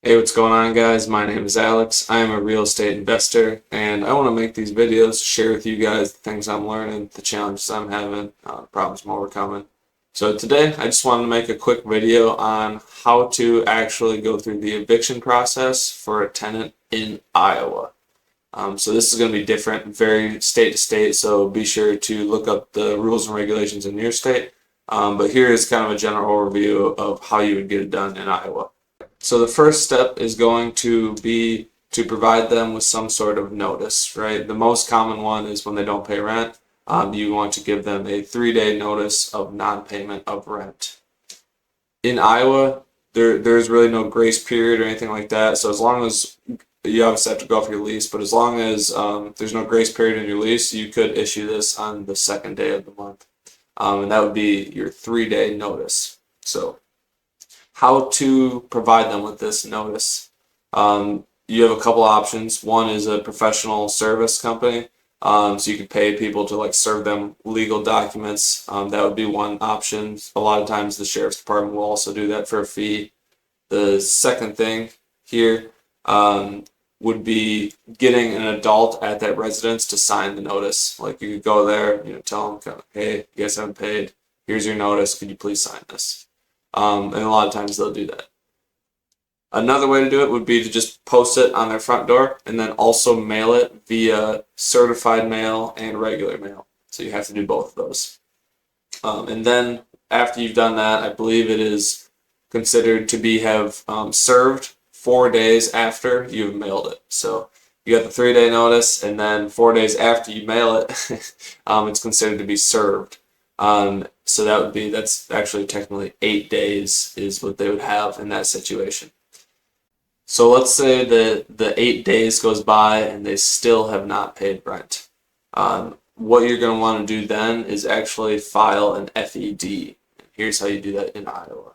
Hey, what's going on, guys? My name is Alex. I am a real estate investor, and I want to make these videos to share with you guys the things I'm learning, the challenges I'm having, problems I'm overcoming. So today, I just wanted to make a quick video on how to actually go through the eviction process for a tenant in Iowa. So this is going to be different, very state to state, so be sure to look up the rules and regulations in your state. But here is kind of a general overview of how you would get it done in Iowa. So the first step is going to be to provide them with some sort of notice, right? The most common one is when they don't pay rent. You want to give them a 3-day notice of non-payment of rent. In Iowa, there's really no grace period or anything like that. So as long as you obviously have to go off your lease, but as long as there's no grace period in your lease, you could issue this on the second day of the month. And that would be your 3-day notice. So how to provide them with this notice. You have a couple options. One is a professional service company. So you could pay people to serve them legal documents. That would be one option. A lot of times the sheriff's department will also do that for a fee. The second thing here would be getting an adult at that residence to sign the notice. Like you could go there, tell them, hey, you guys haven't paid. Here's your notice. Could you please sign this? And a lot of times they'll do that. Another way to do it would be to just post it on their front door and then also mail it via certified mail and regular mail. So you have to do both of those. And then after you've done that, I believe it is considered to have served 4 days after you've mailed it. So you got the 3-day notice, and then 4 days after you mail it, it's considered to be served. So that's actually technically 8 days is what they would have in that situation. So let's say that the 8 days goes by and they still have not paid rent. What you're going to want to do then is actually file an FED. Here's how you do that in Iowa.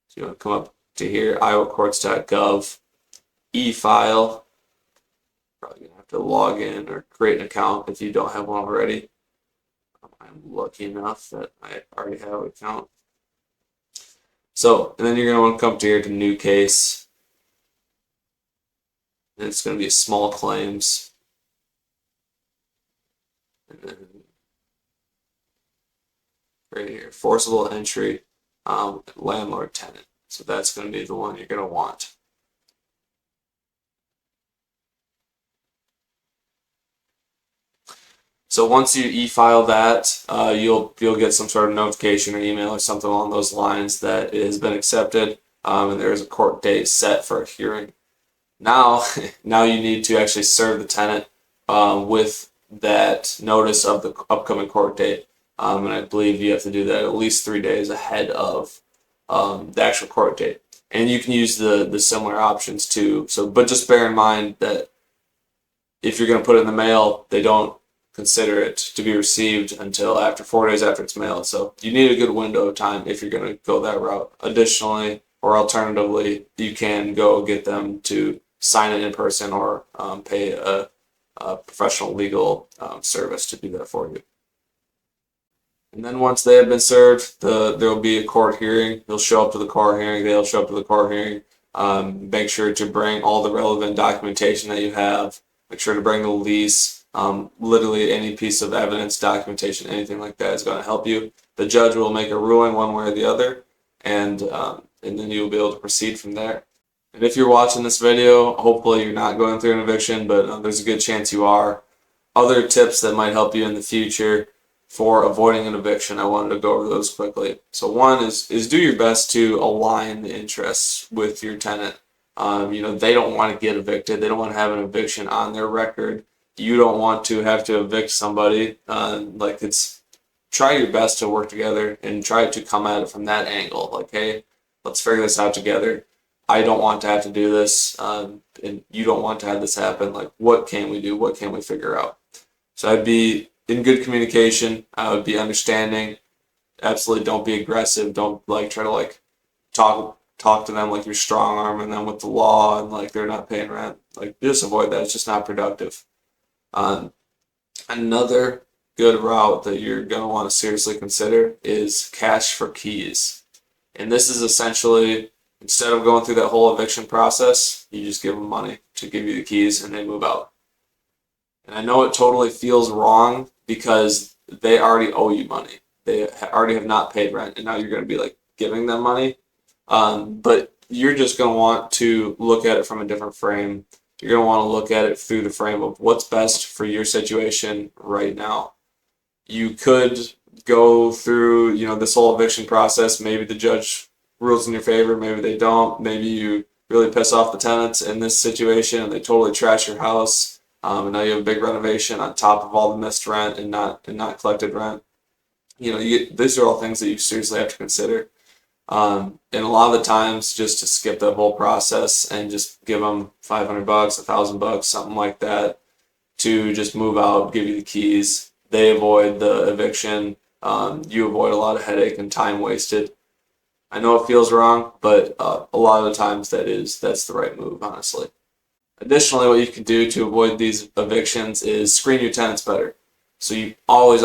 So you want to come up to here, iowacourts.gov, EFILE. Probably going to have to log in or create an account if you don't have one already. I'm lucky enough that I already have an account. So, and then you're going to want to come to here to new case. And it's going to be small claims. And then right here, forcible entry, landlord tenant. So that's going to be the one you're going to want. So once you e-file that, you'll get some sort of notification or email or something along those lines that it has been accepted, and there is a court date set for a hearing. Now you need to actually serve the tenant with that notice of the upcoming court date, and I believe you have to do that at least 3 days ahead of the actual court date. And you can use the similar options too. So, but just bear in mind that if you're going to put it in the mail, they don't consider it to be received until after 4 days after it's mailed. So you need a good window of time if you're going to go that route. Additionally, or alternatively, you can go get them to sign it in person or pay a professional legal service to do that for you. And then once they have been served, there will be a court hearing. You'll show up to the court hearing. They'll show up to the court hearing. Make sure to bring all the relevant documentation that you have. Make sure to bring the lease. Literally any piece of evidence, documentation, anything like that is going to help you. The judge will make a ruling one way or the other, and then you'll be able to proceed from there. And if you're watching this video, hopefully you're not going through an eviction, but there's a good chance you are. Other tips that might help you in the future for avoiding an eviction, I wanted to go over those quickly. So one is do your best to align the interests with your tenant. They don't want to get evicted. They don't want to have an eviction on their record. You don't want to have to evict somebody. Try your best to work together and try to come at it from that angle. Like, hey, let's figure this out together. I don't want to have to do this, and you don't want to have this happen. Like, what can we do? What can we figure out? So I'd be in good communication. I would be understanding. Absolutely, don't be aggressive. Don't try to talk to them like you're strong arming them with the law and they're not paying rent. Just avoid that. It's just not productive. Another good route that you're going to want to seriously consider is cash for keys. And this is essentially Instead of going through that whole eviction process, you just give them money to give you the keys and they move out. And I know it totally feels wrong because they already owe you money. They already have not paid rent, and now you're going to be like giving them money. But you're just going to want to look at it from a different frame. You're going to want to look at it through the frame of what's best for your situation right now. You could go through, this whole eviction process. Maybe the judge rules in your favor, maybe they don't. Maybe you really piss off the tenants in this situation and they totally trash your house. And now you have a big renovation on top of all the missed rent and not collected rent. These are all things that you seriously have to consider. And a lot of the times, just to skip that whole process and just give them $500, $1,000, something like that, to just move out, give you the keys. They avoid the eviction. You avoid a lot of headache and time wasted. I know it feels wrong, but a lot of the times that's the right move, honestly. Additionally, what you can do to avoid these evictions is screen your tenants better. So you always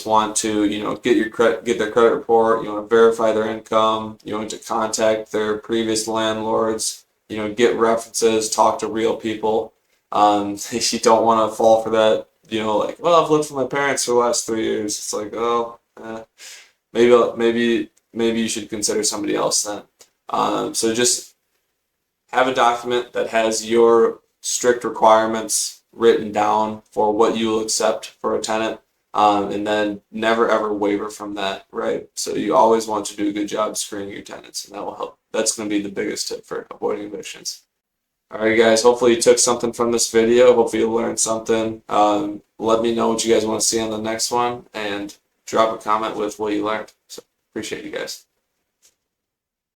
want to, get their credit report. You want to verify their income. You want to contact their previous landlords. Get references, talk to real people. You don't want to fall for that. I've lived with my parents for the last 3 years. It's like, maybe you should consider somebody else then. So just have a document that has your strict requirements written down for what you will accept for a tenant, and then never ever waver from that, right? So you always want to do a good job screening your tenants, and that will help. That's going to be the biggest tip for avoiding evictions. Alright guys, hopefully you took something from this video. Hopefully you learned something. Let me know what you guys want to see on the next one, and drop a comment with what you learned. So appreciate you guys.